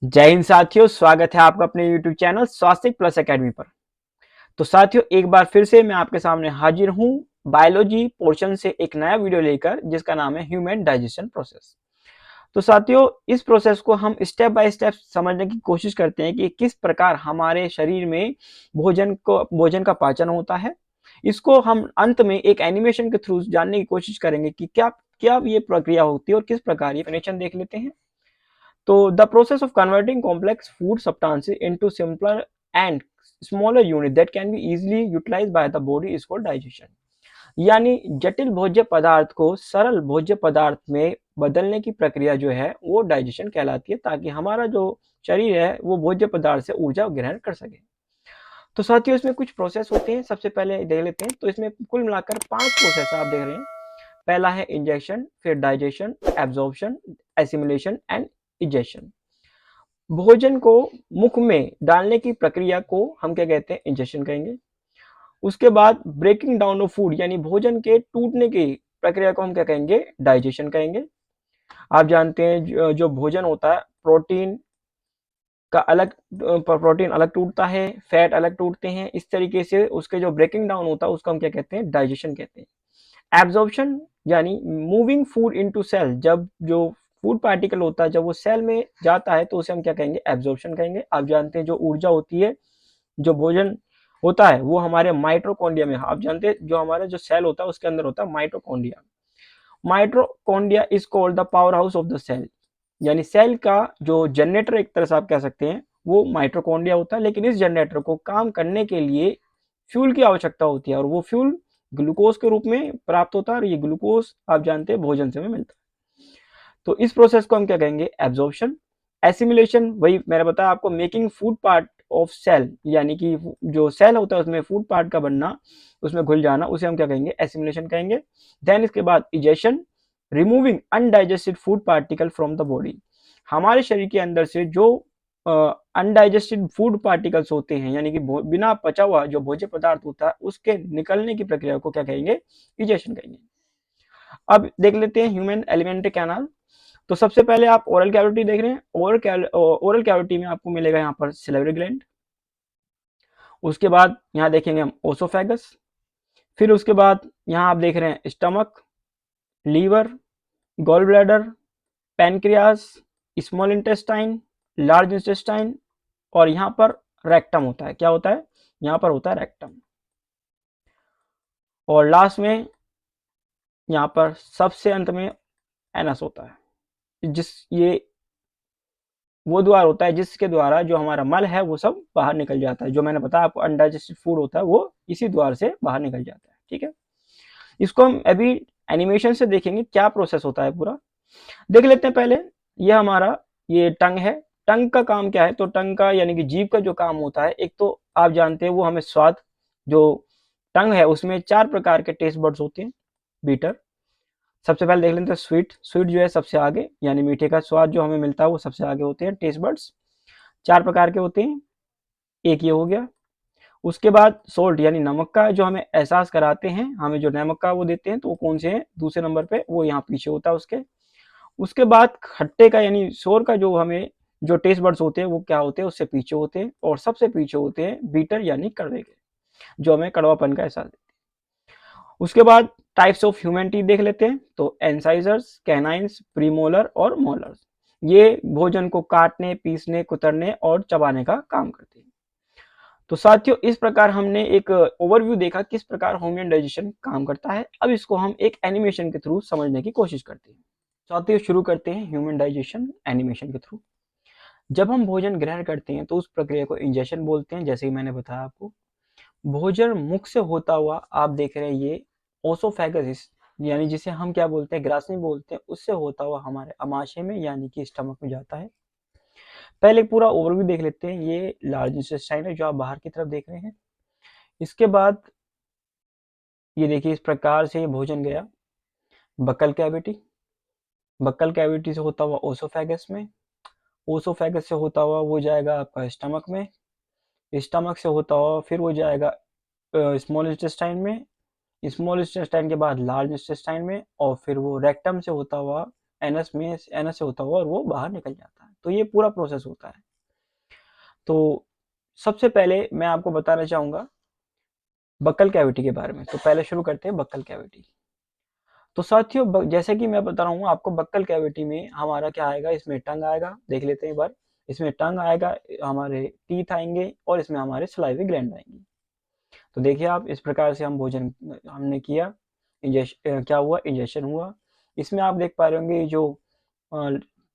जय हिंद साथियों, स्वागत है आपका अपने YouTube चैनल स्वास्थ्य प्लस एकेडमी पर। तो साथियों, एक बार फिर से मैं आपके सामने हाजिर हूं बायोलॉजी पोर्शन से एक नया वीडियो लेकर, जिसका नाम है ह्यूमन डाइजेशन प्रोसेस। तो साथियों, इस प्रोसेस को हम स्टेप बाय स्टेप समझने की कोशिश करते हैं कि किस प्रकार हमारे शरीर में भोजन का पाचन होता है। इसको हम अंत में एक एनिमेशन के थ्रू जानने की कोशिश करेंगे कि क्या क्या ये प्रक्रिया होती है और किस प्रकार ये एनिमेशन देख लेते हैं। So the process of converting complex food substances into simpler and smaller unit that can be easily utilized by the body is called digestion। यानी जटिल भोज्य पदार्थ को सरल भोज्य पदार्थ में बदलने की प्रक्रिया जो है वो डाइजेशन कहलाती है, ताकि हमारा जो शरीर है वो भोज्य पदार्थ से ऊर्जा ग्रहण कर सके। तो साथियों, इसमें कुछ प्रोसेस होते हैं, सबसे पहले देख लेते हैं। तो इसमें कुल मिलाकर 5 प्रोसेस आप देख रहे हैं। पहला है इंजेक्शन, फिर digestion, absorption, assimilation and egestion. भोजन को मुख में डालने की प्रक्रिया को हम क्या कहते हैं, इंजेक्शन कहेंगे। उसके बाद ब्रेकिंग डाउन ऑफ फूड यानी भोजन के टूटने की प्रक्रिया को हम क्या कहेंगे, डाइजेशन कहेंगे। आप जानते हैं जो भोजन होता है प्रोटीन का अलग प्रोटीन अलग टूटता है, फैट अलग टूटते हैं। इस तरीके से उसके जो ब्रेकिंग डाउन होता है उसको हम क्या कहते हैं, डाइजेशन कहते हैं। एब्जॉर्प्शन यानी मूविंग फूड इनटू सेल, जब जो फूड पार्टिकल होता है जब वो सेल में जाता है तो उसे हम क्या कहेंगे, एब्जॉर्प्शन कहेंगे। आप जानते हैं जो ऊर्जा होती है, जो भोजन होता है वो हमारे माइटोकॉन्ड्रिया में, आप जानते हैं जो हमारा जो सेल होता है उसके अंदर होता है mitochondria. Mitochondria is called the power house of the cell, यानी सेल का जो जनरेटर एक तरह से आप कह सकते हैं वो माइटोकॉन्ड्रिया होता है। लेकिन इस जनरेटर को काम करने के लिए फ्यूल की आवश्यकता होती है, और वो फ्यूल ग्लूकोज के रूप में प्राप्त होता है, और ये ग्लूकोज आप जानते हैं भोजन से हमें मिलता है। तो इस प्रोसेस को हम क्या कहेंगे, एब्जॉर्प्शन। एसिमिलेशन, वही मैंने बताया आपको, making food part of cell, यानी कि जो सेल होता है उसमें फूड पार्ट का बनना, उसमें घुल जाना, उसे हम क्या कहेंगे, एसिमिलेशन कहेंगे। देन इसके बाद egestion, removing undigested food particle from the body. हमारे शरीर के अंदर से जो अनडाइजेस्टेड फूड पार्टिकल्स होते हैं, यानी कि बिना पचा हुआ जो भोज्य पदार्थ होता है उसके निकलने की प्रक्रिया को क्या कहेंगे, इजेशन कहेंगे। अब देख लेते हैं ह्यूमन एलिमेंट्री कैनाल। तो सबसे पहले आप ओरल कैविटी देख रहे हैं। ओरल कैविटी में आपको मिलेगा यहाँ पर सिलेवरी ग्लैंड। उसके बाद यहाँ देखेंगे हम ओसोफेगस। फिर उसके बाद यहाँ आप देख रहे हैं stomach, liver, gall bladder, pancreas, small intestine, large intestine, और यहाँ पर रेक्टम होता है। क्या होता है, यहाँ पर होता है रेक्टम। और लास्ट में यहाँ पर सबसे अंत में एनस होता है, जिस ये वो द्वार होता है जिसके द्वारा जो हमारा मल है वो सब बाहर निकल जाता है। जो मैंने बताया आपको अनडाइजेस्टेड फूड होता है वो इसी द्वार से बाहर निकल जाता है। ठीक है, इसको हम अभी एनिमेशन से देखेंगे क्या प्रोसेस होता है पूरा। देख लेते हैं पहले। ये हमारा ये टंग है। टंग का काम क्या है, तो टंग का यानी कि जीभ का जो काम होता है, एक तो आप जानते हैं वो हमें स्वाद, जो टंग है उसमें 4 प्रकार के टेस्ट बर्ड्स होते हैं, बीटर। सबसे पहले देख लेते हैं स्वीट। स्वीट जो है सबसे आगे, यानी मीठे का स्वाद जो हमें मिलता है वो सबसे आगे होते हैं टेस्ट बर्ड्स। 4 प्रकार के होते हैं, एक ये हो गया। उसके बाद सोल्ट यानी नमक का जो हमें एहसास कराते हैं, हमें जो नमक का वो देते हैं, तो वो कौन से हैं, दूसरे नंबर पे वो यहाँ पीछे होता है उसके। उसके बाद खट्टे का यानी शोर का जो हमें जो टेस्ट बर्ड्स होते हैं वो क्या होते हैं, उससे पीछे होते हैं। और सबसे पीछे होते हैं बीटर यानी कड़वे के, जो हमें कड़वापन का एहसास देते हैं। उसके बाद टाइप्स ऑफ ह्यूमन टीथ देख लेते हैं। तो एंसाइजर्स, कैनाइंस, प्रीमोलर और मोलर्स, ये भोजन को काटने, पीसने, कुतरने और चबाने का काम करते हैं। तो साथियों, इस प्रकार हमने एक ओवरव्यू देखा किस प्रकार ह्यूमन डाइजेशन काम करता है। अब इसको हम एक एनिमेशन के थ्रू समझने की कोशिश करते हैं। साथियों, शुरू करते हैं ह्यूमन डाइजेशन एनिमेशन के थ्रू। जब हम भोजन ग्रहण करते हैं तो उस प्रक्रिया को इंजेशन बोलते हैं, जैसे कि मैंने बताया आपको। भोजन मुख से होता हुआ आप देख रहे हैं ये ओसोफेगस, यानी जिसे हम क्या बोलते हैं, ग्रासनी बोलते हैं, उससे होता हुआ हमारे अमाशय में यानी कि स्टमक में जाता है। पहले पूरा ओवरव्यू देख लेते हैं। ये लार्ज इंटेस्टाइन है जो आप बाहर की तरफ देख रहे हैं। इसके बाद ये देखिए इस प्रकार से भोजन गया बक्कल कैविटी। बक्कल कैविटी से होता हुआ ओसोफेगस में। ओसोफेगस से होता हुआ वो जाएगा आपका स्टमक में। स्टमक से होता हुआ फिर वो जाएगा स्मॉल इंटेस्टाइन में। स्मॉल इंटेस्टाइन के बाद लार्ज इंटेस्टाइन में, और फिर वो रेक्टम से होता हुआ एनस में, एनस से होता हुआ और वो बाहर निकल जाता है। तो ये पूरा प्रोसेस होता है। तो सबसे पहले मैं आपको बताना चाहूंगा बक्कल कैविटी के बारे में। तो पहले शुरू करते हैं बक्कल कैविटी। तो साथियों, जैसे कि मैं बता रहा हूँ आपको, बक्कल कैविटी में हमारा क्या आएगा, इसमें टंग आएगा, देख लेते हैं एक बार। इसमें टंग आएगा, हमारे टीथ आएंगे और इसमें हमारे सलाइवी ग्लैंड आएंगी। तो देखिए आप, इस प्रकार से हम भोजन हमने किया, इंजेक्शन क्या हुआ, इंजेक्शन हुआ। इसमें आप देख पा रहे होंगे जो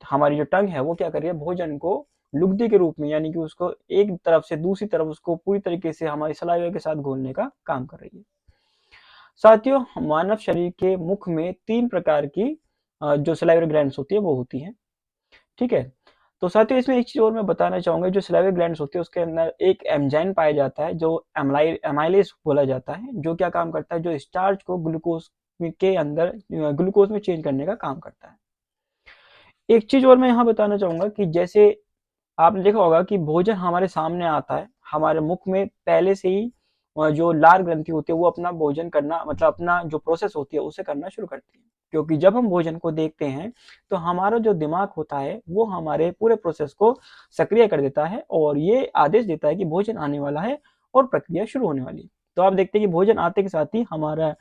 हमारी जो टंग है वो क्या कर रही है, भोजन को लुगदी के रूप में, यानी कि उसको एक तरफ से दूसरी तरफ उसको पूरी तरीके से हमारी सलाइवा के साथ घोलने का काम कर रही है। साथियों, मानव शरीर के मुख में 3 प्रकार की जो सलाइवरी ग्लैंड्स होती है वो होती है, ठीक है। तो साथियों, इसमें एक चीज और मैं बताना चाहूंगा, जो सलाइवरी ग्लैंड्स होती है उसके अंदर एक एंजाइम पाया जाता है जो एमाइलेज बोला जाता है, जो क्या काम करता है, जो स्टार्च को ग्लूकोज के अंदर ग्लूकोज में चेंज करने का काम करता है। एक चीज और मैं यहाँ बताना चाहूंगा कि जैसे आपने देखा होगा कि भोजन हमारे सामने आता है, हमारे मुख में पहले से ही जो लार ग्रंथि होती है वो अपना भोजन करना, मतलब अपना जो प्रोसेस होती है उसे करना शुरू करती है। क्योंकि जब हम भोजन को देखते हैं तो हमारा जो दिमाग होता है वो हमारे पूरे प्रोसेस को सक्रिय कर देता है और ये आदेश देता है कि भोजन आने वाला है और प्रक्रिया शुरू होने वाली है। तो आप देखते हैं कि भोजन आते के साथ ही हमारा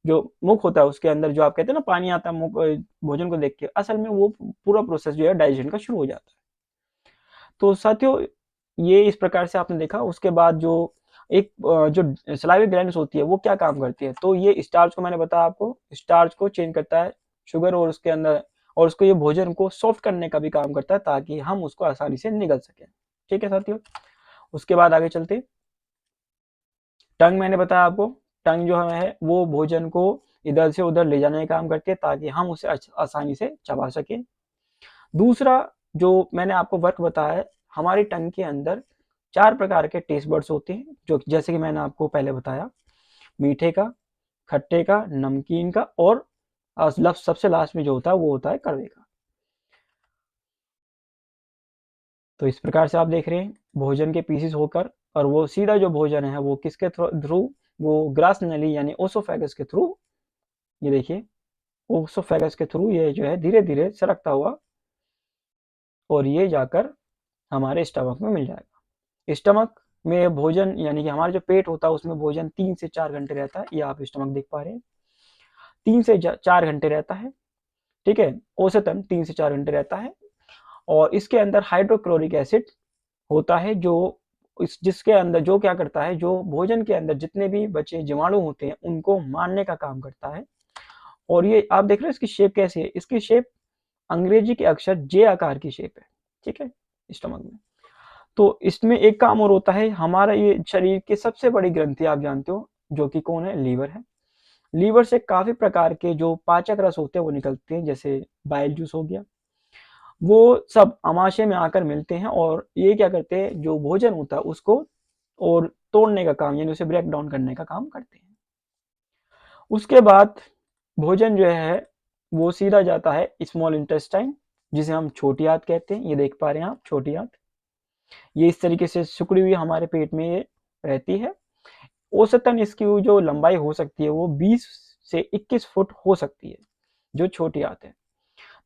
जो मुख होता है उसके अंदर जो आप कहते हैं ना पानी आता है मुख भोजन को देख के, असल में वो पूरा प्रोसेस जो है डाइजेशन का शुरू हो जाता है। तो साथियों, ये इस प्रकार से आपने देखा। उसके बाद जो एक जो सलाइवी ग्लैंड्स होती है वो क्या काम करती है, तो ये स्टार्च को, मैंने बताया आपको, स्टार्च को चेंज करता है शुगर और उसके अंदर, और उसको ये भोजन को सॉफ्ट करने का भी काम करता है ताकि हम उसको आसानी से निगल सकें, ठीक है साथियों। उसके बाद आगे चलते, टंग मैंने बताया आपको, टंग जो है वो भोजन को इधर से उधर ले जाने का काम करती है ताकि हम उसे आसानी से चबा सकें। दूसरा जो मैंने आपको वर्क बताया है, हमारी टंग के अंदर 4 प्रकार के टेस्ट बड्स होते हैं, जो जैसे कि मैंने आपको पहले बताया, मीठे का, खट्टे का, नमकीन का और सबसे लास्ट में जो होता है वो होता है कड़वे का। तो इस प्रकार से आप देख रहे हैं भोजन के पीसेस होकर, और वो सीधा जो भोजन है वो किसके थ्रू, वो ग्रास नली यानी ओसोफेगस के थ्रू, ये देखिए ओसोफेगस के थ्रू ये जो है धीरे धीरे सरकता हुआ और ये जाकर हमारे स्टमक में मिल जाएगा। स्टमक में भोजन, यानी कि हमारा जो पेट होता है उसमें भोजन 3 से 4 घंटे रहता है, ये आप स्टमक देख पा रहे हैं, 3 से 4 घंटे रहता है, ठीक है, औसतन 3 से 4 घंटे रहता है। और इसके अंदर हाइड्रोक्लोरिक एसिड होता है जो जिसके अंदर जो क्या करता है, जो भोजन के अंदर जितने भी बचे जीवाणु होते हैं उनको मारने का काम करता है। और ये आप देख रहे हैं इसकी शेप कैसी है, इसकी शेप अंग्रेजी के अक्षर जे आकार की शेप है, ठीक है, स्टमक में। तो इसमें एक काम और होता है, हमारा ये शरीर की सबसे बड़ी ग्रंथि आप जानते हो जो कि कौन है, लीवर है। लीवर से काफी प्रकार के जो पाचक रस होते हैं वो निकलते हैं, जैसे बाइल जूस हो गया, वो सब अमाशय में आकर मिलते हैं और ये क्या करते हैं, जो भोजन होता है उसको और तोड़ने का काम, यानी उसे ब्रेक डाउन करने का काम करते हैं। उसके बाद भोजन जो है वो सीधा जाता है स्मॉल इंटेस्टाइन, जिसे हम छोटी आंत कहते हैं, ये देख पा रहे हैं आप छोटी आंत, ये इस तरीके से सिकुड़ी हुई हमारे पेट में ये रहती है। औसतन इसकी जो लंबाई हो सकती है वो 20 से 21 फुट हो सकती है, जो छोटी आंत है।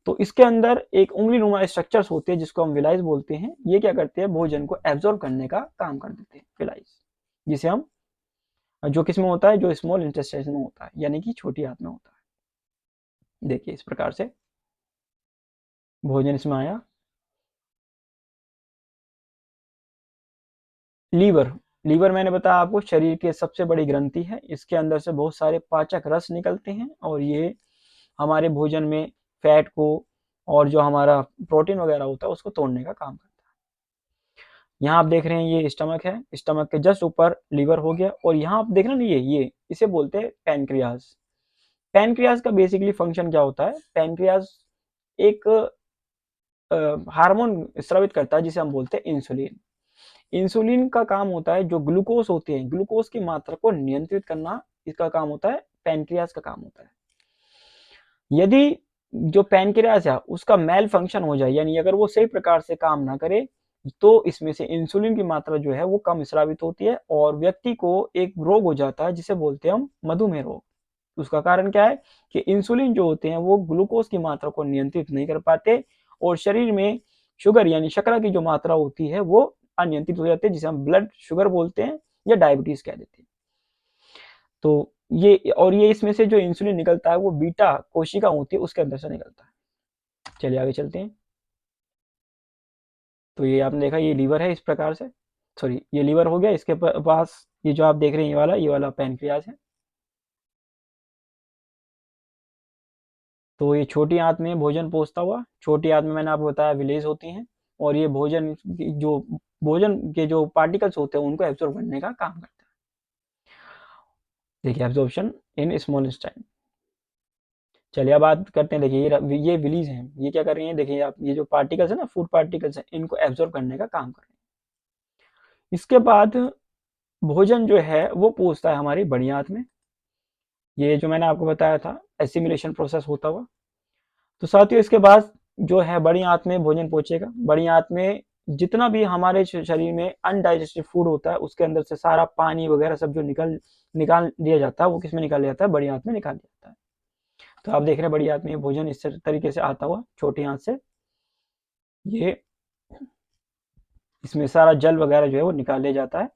तो इसके अंदर एक उंगली नुमा स्ट्रक्चर्स होते हैं जिसको हम विलाइस बोलते हैं, ये क्या करते हैं, भोजन को एब्जॉर्ब करने का काम कर देते हैं, विलाइस, जिसे हम, जो किस में होता है, जो स्मॉल इंटेस्टाइन में होता है, यानी कि छोटी आंत में होता है। देखिए इस प्रकार से भोजन इसमें आया। लीवर, लीवर मैंने बताया आपको शरीर की सबसे बड़ी ग्रंथि है, इसके अंदर से बहुत सारे पाचक रस निकलते हैं और ये हमारे भोजन में फैट को और जो हमारा प्रोटीन वगैरह होता है उसको तोड़ने का काम करता है। यहाँ आप देख रहे हैं ये स्टमक है, स्टमक के जस्ट ऊपर लीवर हो गया, और यहाँ आप देख रहे हैं ये इसे बोलते हैं पैनक्रियाज। पैनक्रियाज का बेसिकली फंक्शन क्या होता है, पैनक्रियाज एक हार्मोन स्रावित करता है जिसे हम बोलते हैं इंसुलिन। इंसुलिन का काम होता है, जो ग्लूकोज होते हैं, ग्लूकोज की मात्रा को नियंत्रित करना, इसका काम होता है, पैनक्रियाज का काम होता है। यदि जो पैनक्रियाज है उसका मेल फंक्शन हो जाए, यानी अगर वो सही प्रकार से काम ना करे, तो इसमें से इंसुलिन की मात्रा जो है वो कम स्रावित होती है और व्यक्ति को एक रोग हो जाता है जिसे बोलते हैं हम मधुमेह रोग। उसका कारण क्या है कि इंसुलिन जो होते हैं वो ग्लूकोज की मात्रा को नियंत्रित नहीं कर पाते और शरीर में शुगर यानी शर्करा की जो मात्रा होती है वो अनियंत्रित हो जाती है, जिसे हम ब्लड शुगर बोलते हैं या डायबिटीज कह देते हैं। तो ये इसमें से जो इंसुलिन निकलता है वो बीटा कोशिका होती है उसके अंदर से निकलता है। चलिए आगे चलते हैं। तो ये आपने देखा, ये लीवर है इस प्रकार से, सॉरी ये लीवर हो गया, इसके पास ये जो आप देख रहे हैं ये वाला पैनक्रियाज है। तो ये छोटी आंत में भोजन पहुंचता हुआ, छोटी आंत में मैंने आपको बताया विलेज होती हैं, और ये भोजन के जो पार्टिकल्स होते हैं उनको एब्जॉर्ब करने का काम करता है। देखिए एब्जॉर्प्शन इन स्मॉल इंटेस्टाइन। चलिए अब बात करते हैं, देखिए ये विलीज हैं, ये क्या कर रही हैं, देखिए आप ये जो पार्टिकल्स है ना, फूड पार्टिकल्स हैं, इनको एब्जॉर्ब करने का काम कर रहे हैं। इसके बाद भोजन जो है वो पहुंचता है हमारी बड़ी आंत में, ये जो मैंने आपको बताया था एसिमिलेशन प्रोसेस होता हुआ। तो साथियों इसके बाद जो है बड़ी आंत में भोजन पहुंचेगा, बड़ी आंत में जितना भी हमारे शरीर में अनडाइजेस्टेड फूड होता है उसके अंदर से सारा पानी वगैरह सब जो निकाल दिया जाता है वो किस में निकाल दिया जाता है, बड़ी आंत में निकाल दिया जाता है। तो आप देख रहे हैं बड़ी आंत में भोजन इस तरीके से आता हुआ छोटी आंत से, ये इसमें सारा जल वगैरह जो है वो निकाल लिया जाता है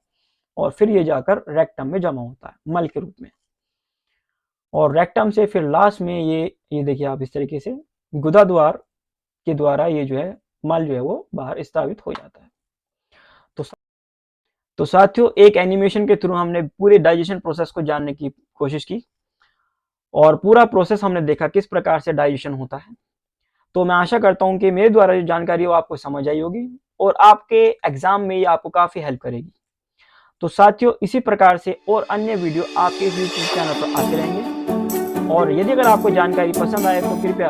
और फिर ये जाकर रेक्टम में जमा होता है मल के रूप में, और रेक्टम से फिर लास्ट में ये देखिए आप इस तरीके से गुदा द्वार के द्वारा ये जो है मल जो है वो बाहर स्थापित हो जाता है। तो साथियों एक एनिमेशन के थ्रू हमने पूरे डाइजेशन प्रोसेस को जानने की कोशिश की और पूरा प्रोसेस हमने देखा किस प्रकार से डाइजेशन होता है। तो मैं आशा करता हूं कि मेरे द्वारा जो जानकारी वो आपको समझ आई होगी और आपके एग्जाम में ये आपको काफी हेल्प करेगी। तो साथियों इसी प्रकार से और अन्य वीडियो आपके इस यूट्यूब चैनल पर आते रहेंगे, और यदि अगर आपको जानकारी पसंद आए तो कृपया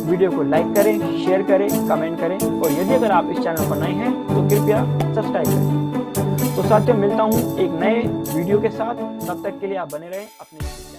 वीडियो को लाइक करें, शेयर करें, कमेंट करें, और यदि अगर आप इस चैनल पर नए हैं तो कृपया सब्सक्राइब करें। तो साथियों मिलता हूं एक नए वीडियो के साथ, तब तक के लिए आप बने रहें अपने